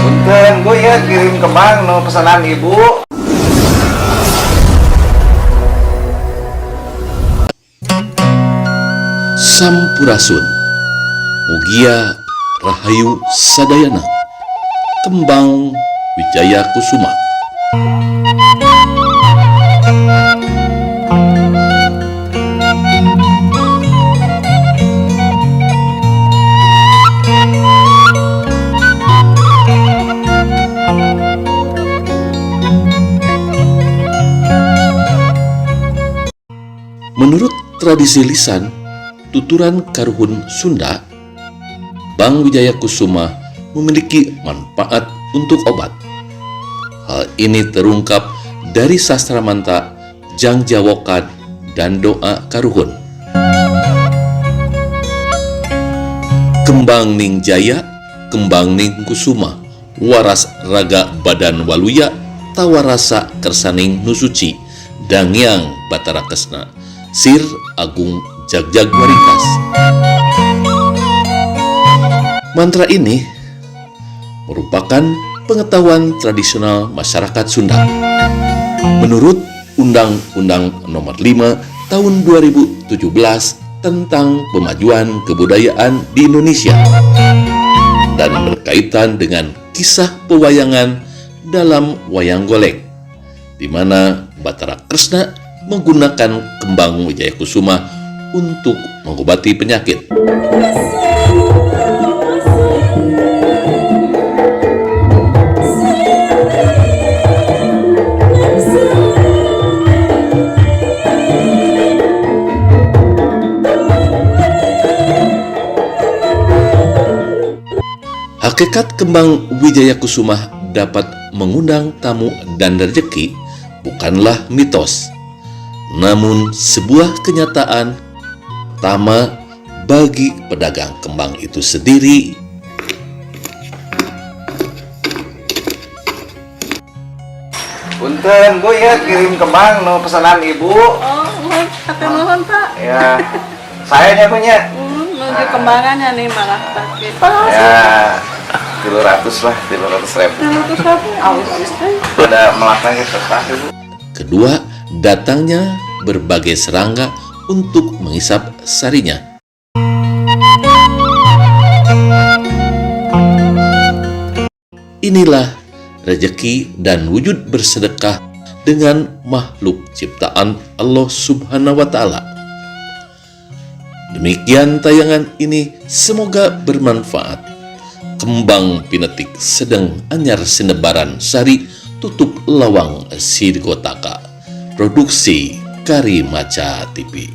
Punten Bu ya, kirim kembang no pesanan ibu. Sampurasun Mugia Rahayu Sadayana Kembang Wijaya Kusuma. Menurut tradisi lisan tuturan karuhun Sunda, Kembang Wijaya Kusuma memiliki manfaat untuk obat. Hal ini terungkap dari sastra manta, Jang Jawokan, dan doa karuhun. Kembang ning jaya, kembang ning kusuma, waras raga badan waluya, tawarasa kersaning nusuci, dangyang batara kesna, sir agung jagjag waringkas. Mantra ini merupakan pengetahuan tradisional masyarakat Sunda. Menurut Undang-Undang Nomor 5 Tahun 2017 tentang Pemajuan Kebudayaan di Indonesia dan berkaitan dengan kisah pewayangan dalam wayang golek, di mana Batara Kresna menggunakan kembang Wijaya Kusuma untuk mengobati penyakit. Hakikat kembang Wijaya Kusuma dapat mengundang tamu dan rezeki bukanlah mitos, namun sebuah kenyataan utama bagi pedagang kembang itu sendiri. Punten Bu ya, kirim kembang no pesanan ibu. Oh, mohon Pak. Ya, saya punya. Menuju kembangannya nih malah pakai. Ya, 300 lah, 300.000. 300.000. Awas. Ada melakanya terserah ibu. Kedua, datangnya berbagai serangga untuk menghisap sarinya. Inilah rezeki dan wujud bersedekah dengan makhluk ciptaan Allah Subhanahu wa Ta'ala. Demikian tayangan ini, semoga bermanfaat. Kembang pinetik sedang anyar sinebaran sari tutup lawang Sidgotaka. Produksi Karimaca TV.